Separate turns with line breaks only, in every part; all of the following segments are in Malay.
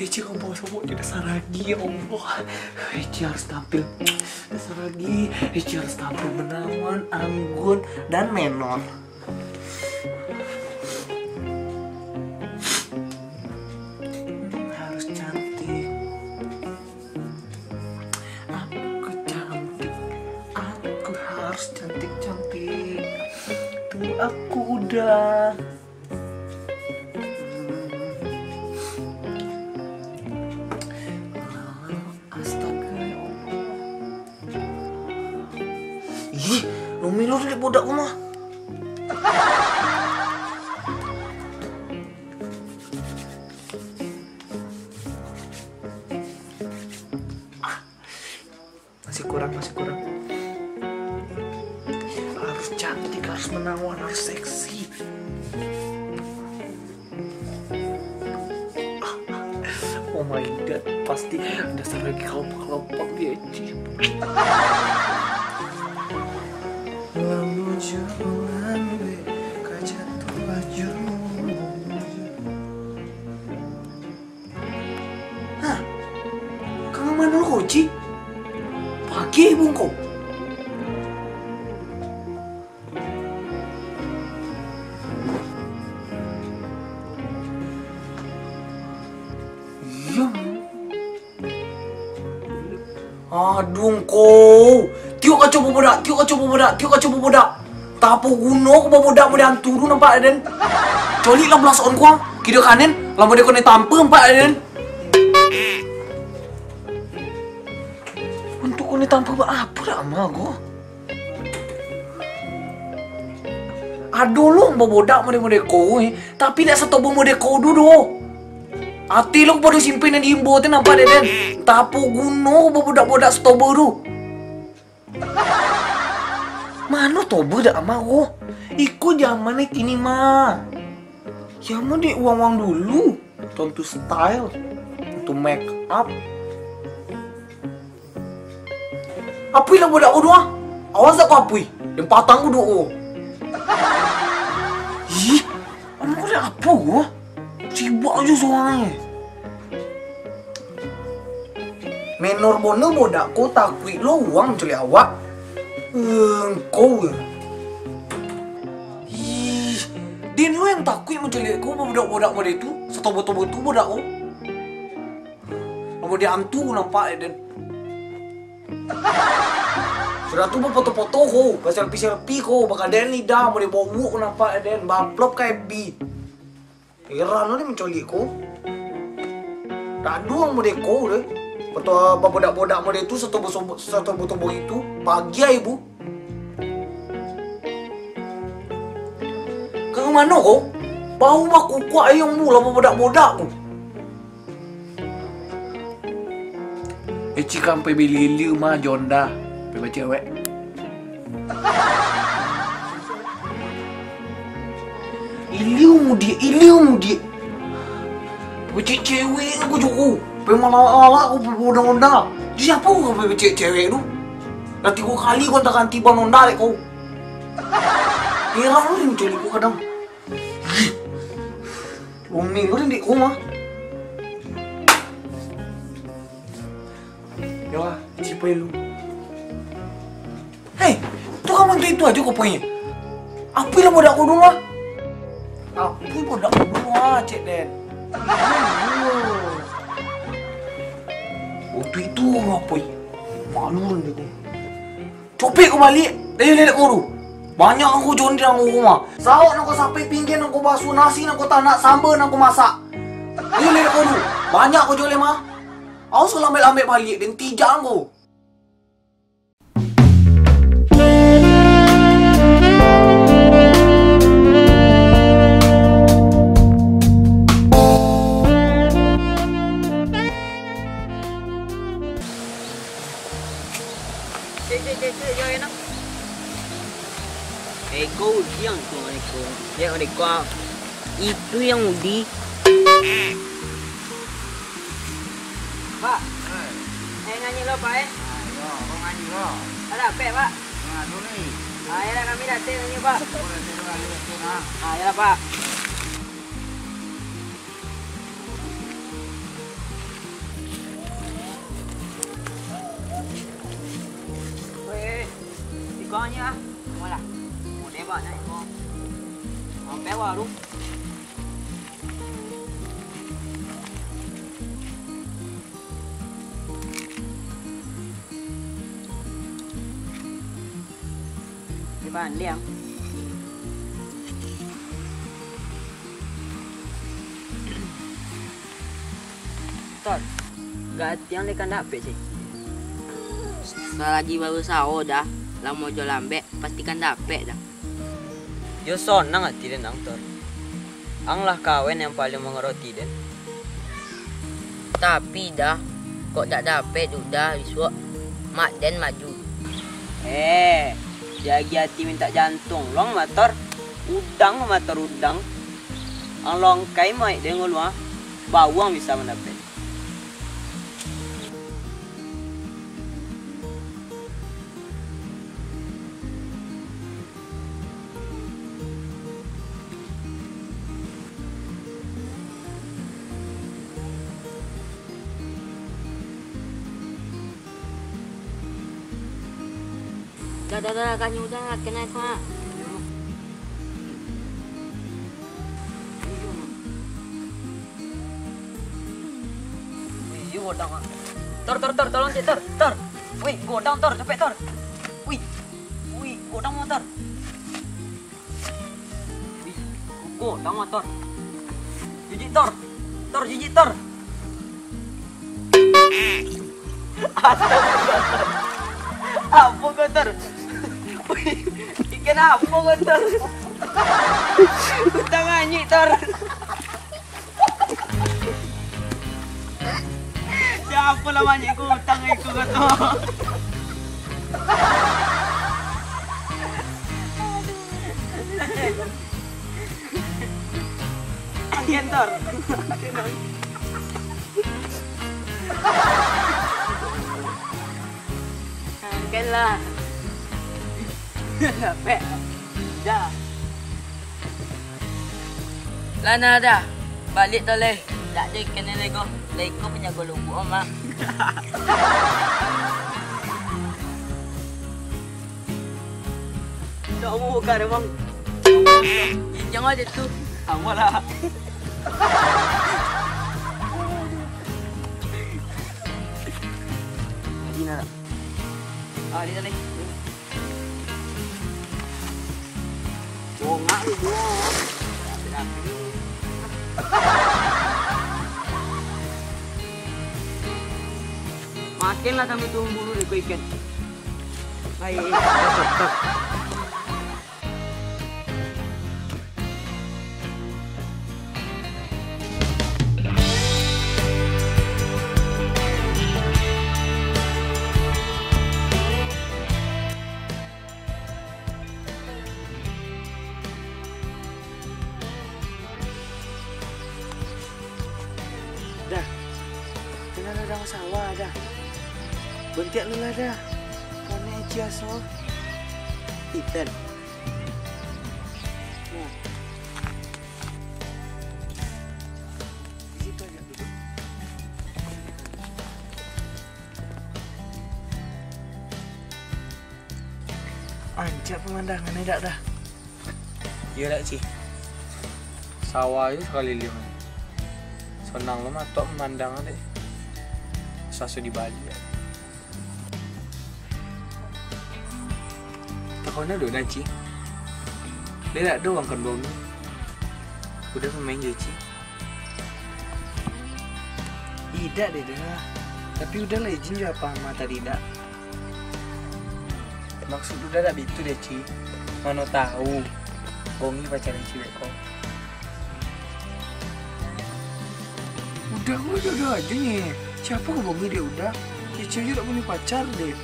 Eci kamu bawa semua di dasar lagi, ya Allah. Eci harus tampil dasar lagi. Eci harus tampil menawan, anggun, dan menor. Harus cantik. Aku cantik. Aku harus cantik-cantik. Tuh aku udah. Ih, lu milur di budak mah. Masih kurang. Harus cantik, harus menawan, harus seksi. Oh my god, pasti dasar lagi kelopak dia, Eci. Jangan kaca baju. Hah? Kang mana lo Ci? Pagi bungko. Iya. Aduh kau. Tiok kacau bobodak. Tapo guno ko bobodak mo dian turu nampak den. Coli lah belas on kuang. Kidok kanen, lama dia kena tampe nampak den. Untuk kena tampe apa dah ama go? Aduh lu bobodak mo ko tapi dak setobo mo ko dulu. Ati lu pada simpen di imbo tu nampak den. Tapo guno bobodak setobo du. Mana tobo dak ama ko? Iko zaman ni kini mah. Ya mau di uang dulu. Untuk style, untuk make up. Apui lah budak ko doang. Awas tak apui. Yang patang ko doang. Ih, ama ko dah apa ko? Sibuk aja soalnya. Menor bono bodak ko takui lo uang culi awak. Kau ih, Din lu yang takut menculik kau bodak-bodak model itu, setobo-tobo itu bodak kau. Lalu dia hantu nampak Din. Sudah tu foto-foto kau, selfie kau, bakal Den lidah mau dibawa nampak Den, baplop kayak bi. Heran lu ni menculik kau. Tak doang model kau deh. Betul bodak-bodak model itu setobo-tobo itu pagi ya ibu. Kang mana kau? Bau mak kuku ayam mula bodak-bodak ku. Eci kan pergi beli mah jonda, pergi cewek. Iliu mudi. Pergi cewek aku cukup. Pemala-ala aku bodak-bodak. Siapa kau pergi cewek tu? Nanti kau kali kau takkan tiba nonda kau. Heran lu menculik kau kadang. Umi kau di rumah. Ya lah, cipai lu. Hei, tu kamu itu aja kau punya. Apa yang bodak kau dulu? Apa bodak kau dulu Cik Den? Waktu itu apa? Malu ni kau. Copek kau balik. Lihat kau tu. Banyak aku jondi dalam rumah. Sawak nak kau sampai pinggan nak kau basuh nasi nak kau tak nak sambal nak kau masak. Lihat kau tu. Banyak kau jual mah. Aku selalu ambil balik dan tijak kau.
Eko yang tu Eko. Yang Eko itu yang Udi. Pak. Nyanyi lo Pak
Yo, kau nyanyi lo.
Ada apa Pak?
Ngadu ni.
Ya lah kami datang nyanyi Pak.
Boleh tidur lagi nak.
Ya lah Pak. aja. Malah. Mau banyak kok. Sampai warung. Di Bandung. Tor, gak yang lekan dapet sih.
Selagi baru sao dah, lah mau jual lambe, pastikan dapet dah.
Yo sonang ati den ang tor. Ang lah kawen yang paling mengeroti den.
Tapi dah, kok tak dapet udah disuak mak den maju.
Jagi hati minta jantung long motor. Udang motor udang. Ang longkai mai den ngolwa. Bawang bisa mendapat.
Dah, kan udah kena kau.
Wih, godang ah. Tor, tolong cik tor. Wih, godang tor, cepet tor. Wih, godang motor. Wih, godang motor. Jijik tor, jijik tor. Apa kotor? Wih, ikan apa kotor? Utang anjing tor. Siapa namanya ku utang iku kotor? Angin tor.
Angkat lah.
Dapet. Dah.
Lana dah. Balik tu leh. Tak ada ikan ni lego. Lego punya golong buah mak.
Tak mau buka deh bang.
Jangan aja tu.
Amalah. Di mana? Di sana. Bongak lu bong. Makinlah kami tunggu dulu di ikan. Baik. Dah, kena ladang sawah dah. Bentik lu lah dah. Kone ciaso. Ikan. Nah. Di situ aja duduk. Ancak pemandangannya dah. Iya dah Ci. Sawah itu sekali lima. Senang lo matok pemandangan deh. Sasu di Bali ya. Takutnya udah Ci. Dia tak doang kan bau ni. Udah pemain je Ci. Tidak deh dah. Tapi udah lah izin juga apa mata tidak. Maksud udah tak begitu deh Ci. Mana tahu. Bongi pacaran cewek kau. Udah aja nih. Siapa kau Bongi dia udah? Ya cewek tak punya pacar deh.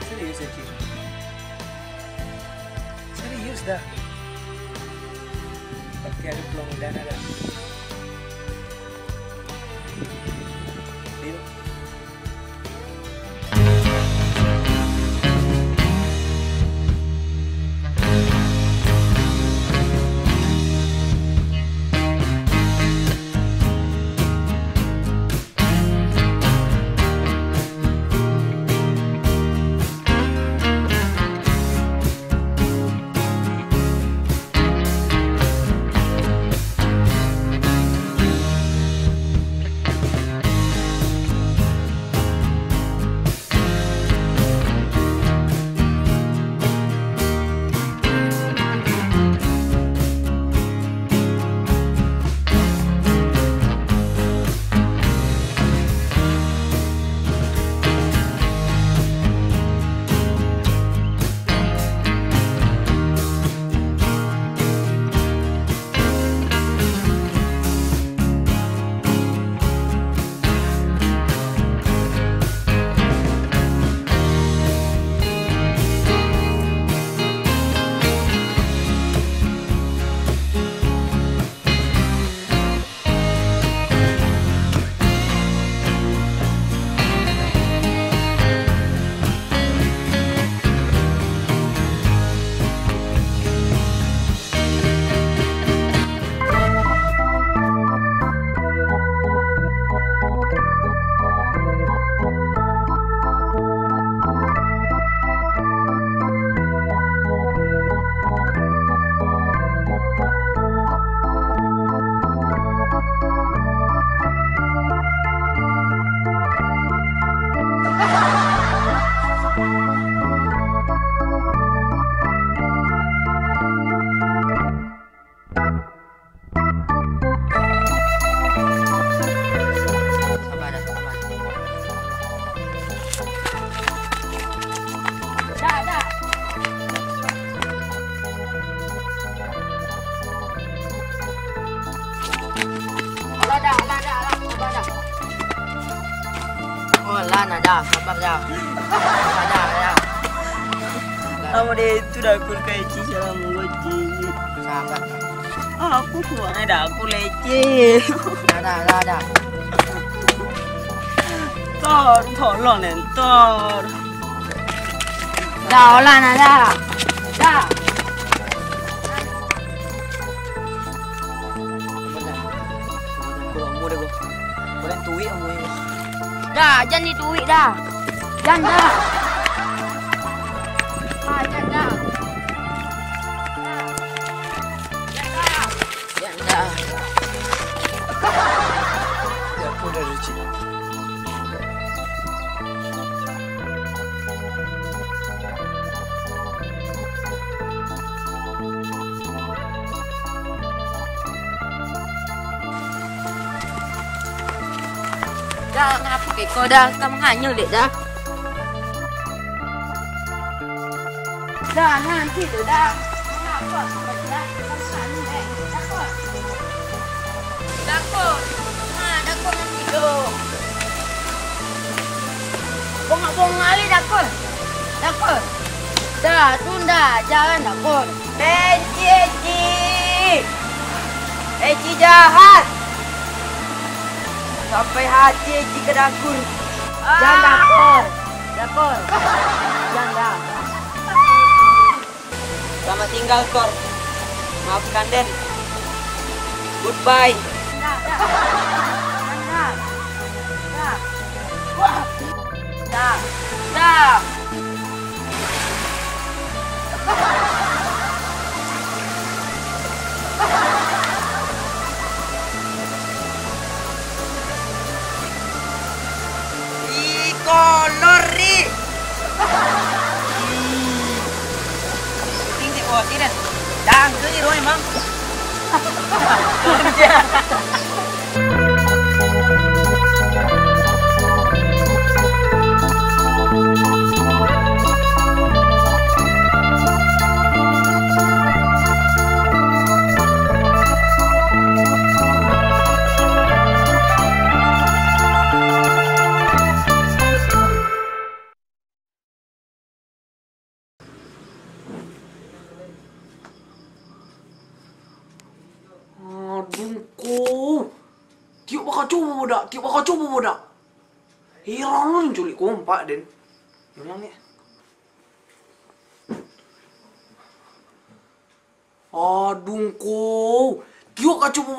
Serius ya Ci? Serius dah. Pasti ada peluang dana dah. Deal.
Nah, dah. Sabar dah. Dah.
Kamu deh itu dah aku kecil sama menggoci.
Sabar.
Aku tuangnya dah aku leceh.
Dah.
Tolong nentor.
Dah, olah nah dah. Dah.
Kurang mu deh gua. Boleh tuik kamu ini.
Dah, jangan dituik dah. Jangan dah. Jangan dah. Jangan dah.
Ya aku udah Ricci.
Dah, ngapa kau dah? Kamu nganyel dek dah. Dah, nanti tu dah. Ngapa? Dah, kamu nganyel dek. Dakor. Dakor nanti tu. Bongak ali dakor. Dah, tunda. Jangan dakor. Eci jahat. Sampai hati Eci ke dapur. Jangan dapur. Jangan.
Selamat tinggal Kor. Maafkan Den. Goodbye.
Dah.
Kolori. Tinggi kok tidak. Dah, tu ni Roy mang.
Tiup bakal coba bodak. Heran lu culik kompak Den. Yang ni. Aduh kau. Tiup kau coba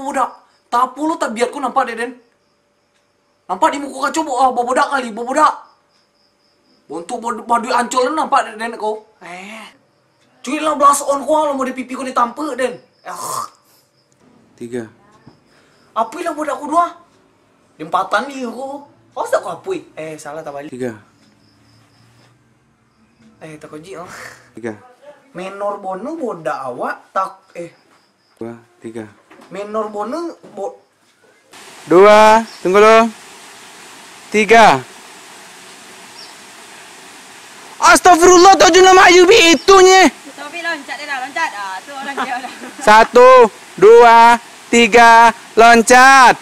bodak. Tak apa lu tak biar kau nampak Den. Nampak di muka kau coba bodak kali, bodak. Untuk badu ancol nampak Den kau. Culik lah belas on kau lu mau di pipi kau ditampak Den.
3.
Apa lah bodak kau dua? Empatan dia kau. Kau tak kau apa? Salah tak balik.
3.
Tak kau ji
3.
Menor bono bodak awak tak
2, 3.
Menor bono
2, tunggu lo. 3. Astagfirullah, tu nama Ayubi itunya.
Tapi loncat dia dah, loncat. Tu orang dia dah.
1, 2, 3, loncat.